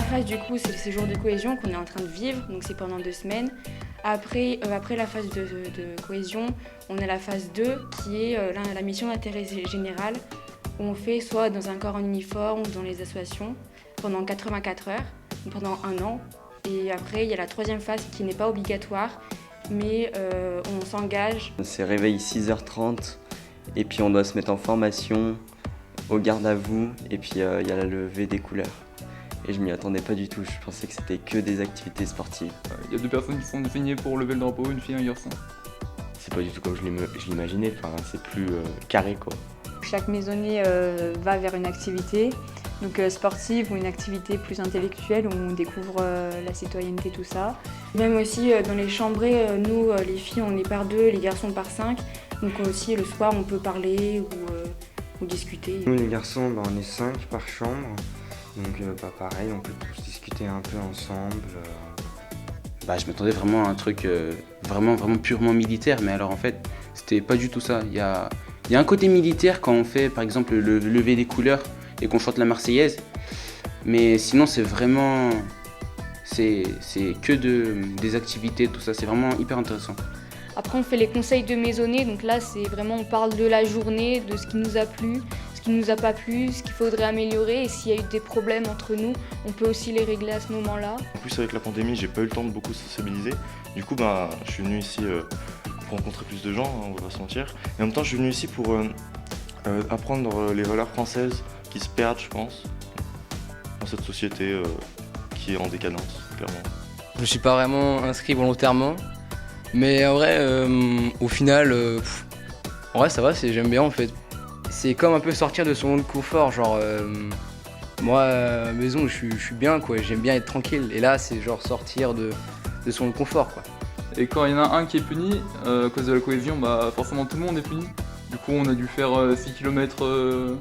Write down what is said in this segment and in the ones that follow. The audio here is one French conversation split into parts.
phase du coup, c'est le séjour de cohésion qu'on est en train de vivre, donc c'est pendant 2 semaines. Après la phase de cohésion, on a la phase 2 qui est la mission d'intérêt général, où on fait soit dans un corps en uniforme ou dans les associations pendant 84 heures, pendant 1 an. Et après, il y a la 3e phase qui n'est pas obligatoire, mais on s'engage. C'est réveil 6h30 et puis on doit se mettre en formation, au garde à vous, et puis il y a la levée des couleurs. Et je m'y attendais pas du tout, je pensais que c'était que des activités sportives. Il y a 2 personnes qui sont désignées pour lever le drapeau, une fille et un garçon. C'est pas du tout comme je l'imaginais, enfin, c'est plus carré quoi. Chaque maisonnée va vers une activité, donc sportive ou une activité plus intellectuelle où on découvre la citoyenneté, tout ça. Même aussi dans les chambrées, nous les filles on est par 2, les garçons par 5, donc aussi le soir on peut parler ou discuter. Nous les garçons, on est 5 par chambre, donc pareil, on peut tous discuter un peu ensemble. Je m'attendais vraiment à un truc vraiment purement militaire, mais alors en fait c'était pas du tout ça. Il y a un côté militaire quand on fait par exemple le lever des couleurs et qu'on chante la Marseillaise, mais sinon c'est vraiment c'est que des activités, tout ça, c'est vraiment hyper intéressant. Après on fait les conseils de maisonnée, donc là c'est vraiment on parle de la journée, de ce qui nous a plu, ce qui nous a pas plu, ce qu'il faudrait améliorer, et s'il y a eu des problèmes entre nous, on peut aussi les régler à ce moment-là. En plus avec la pandémie, j'ai pas eu le temps de beaucoup sociabiliser, du coup je suis venu ici pour rencontrer plus de gens, on va pas se mentir, et en même temps je suis venu ici pour apprendre les valeurs françaises qui se perdent je pense, dans cette société qui est en décadence, clairement. Je me suis pas vraiment inscrit volontairement, mais en vrai, au final, en vrai ça va, j'aime bien en fait. C'est comme un peu sortir de son zone de confort, genre moi à la maison je suis bien quoi, j'aime bien être tranquille, et là c'est genre sortir de son zone de confort quoi. Et quand il y en a un qui est puni, à cause de la cohésion, forcément tout le monde est puni. Du coup on a dû faire 6 km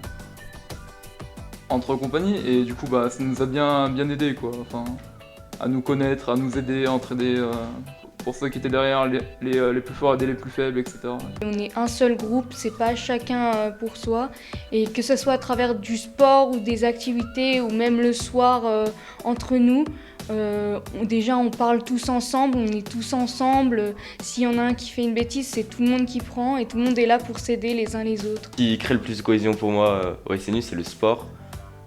entre compagnies, et du coup ça nous a bien aidé quoi, enfin, à nous connaître, à nous aider, à entraider pour ceux qui étaient derrière, les plus forts aider les plus faibles, etc. On est un seul groupe, c'est pas chacun pour soi, et que ce soit à travers du sport ou des activités ou même le soir entre nous, déjà on parle tous ensemble, on est tous ensemble. S'il y en a un qui fait une bêtise, c'est tout le monde qui prend et tout le monde est là pour s'aider les uns les autres. Ce qui crée le plus de cohésion pour moi au SNU, c'est le sport,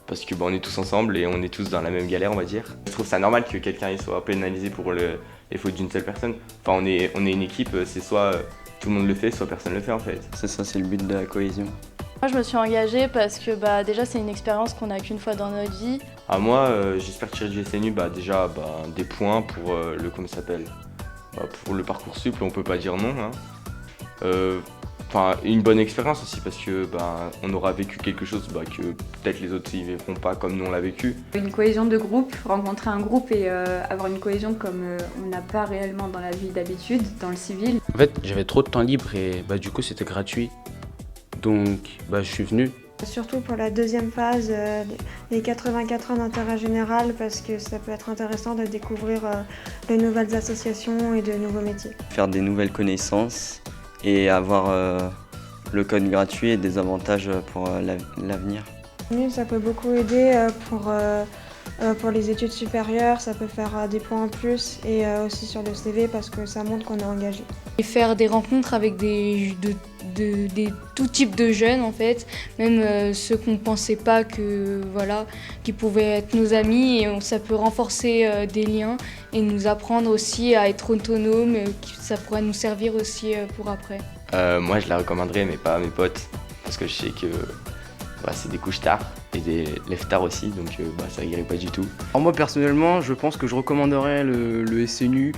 parce que on est tous ensemble et on est tous dans la même galère on va dire. Je trouve ça normal que quelqu'un soit pénalisé pour les fautes d'une seule personne. Enfin on est une équipe, c'est soit tout le monde le fait, soit personne le fait en fait. C'est ça, c'est le but de la cohésion. Moi je me suis engagée parce que déjà c'est une expérience qu'on n'a qu'une fois dans notre vie. Moi j'espère tirer du SNU déjà des points pour comment ça s'appelle, pour le Parcoursup, on peut pas dire non hein. Une bonne expérience aussi parce que on aura vécu quelque chose que peut-être les autres ne verront pas comme nous on l'a vécu. Une cohésion de groupe, rencontrer un groupe et avoir une cohésion comme on n'a pas réellement dans la vie d'habitude, dans le civil. En fait j'avais trop de temps libre et du coup c'était gratuit, donc je suis venu. Surtout pour la 2e phase, les 84 heures d'intérêt général, parce que ça peut être intéressant de découvrir de nouvelles associations et de nouveaux métiers. Faire des nouvelles connaissances et avoir le code gratuit et des avantages pour l'avenir. Ça peut beaucoup aider pour les études supérieures, ça peut faire des points en plus et aussi sur le CV parce que ça montre qu'on est engagé. Et faire des rencontres avec des tout types de jeunes en fait, même ceux qu'on ne pensait pas qui pouvaient être nos amis, et ça peut renforcer des liens et nous apprendre aussi à être autonomes, ça pourrait nous servir aussi pour après. Moi je la recommanderais mais pas à mes potes, parce que je sais que c'est des couches tard et des lève tard aussi, donc ça irait pas du tout. Alors moi personnellement je pense que je recommanderais le SNU,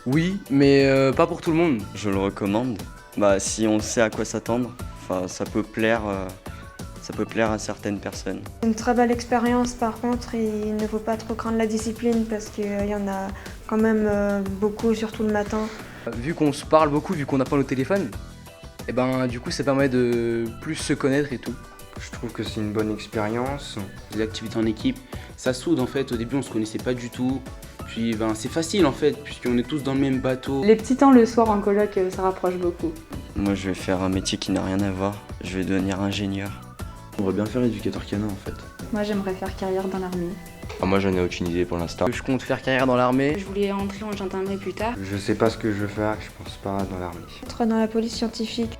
oui, mais pas pour tout le monde. Je le recommande, si on sait à quoi s'attendre, ça peut plaire à certaines personnes. C'est une très belle expérience, par contre il ne faut pas trop craindre la discipline parce qu'il y en a quand même beaucoup, surtout le matin. Vu qu'on se parle beaucoup, vu qu'on n'a pas nos téléphones, du coup ça permet de plus se connaître et tout. Je trouve que c'est une bonne expérience. Les activités en équipe, ça soude en fait, au début on se connaissait pas du tout, puis c'est facile en fait, puisqu'on est tous dans le même bateau. Les petits temps le soir en coloc, ça rapproche beaucoup. Moi je vais faire un métier qui n'a rien à voir, je vais devenir ingénieur. On va bien faire éducateur canin en fait. Moi j'aimerais faire carrière dans l'armée. Moi j'en ai aucune idée pour l'instant. Je compte faire carrière dans l'armée. Je voulais entrer en gendarmerie plus tard. Je sais pas ce que je veux faire, je pense pas dans l'armée. Être dans la police scientifique.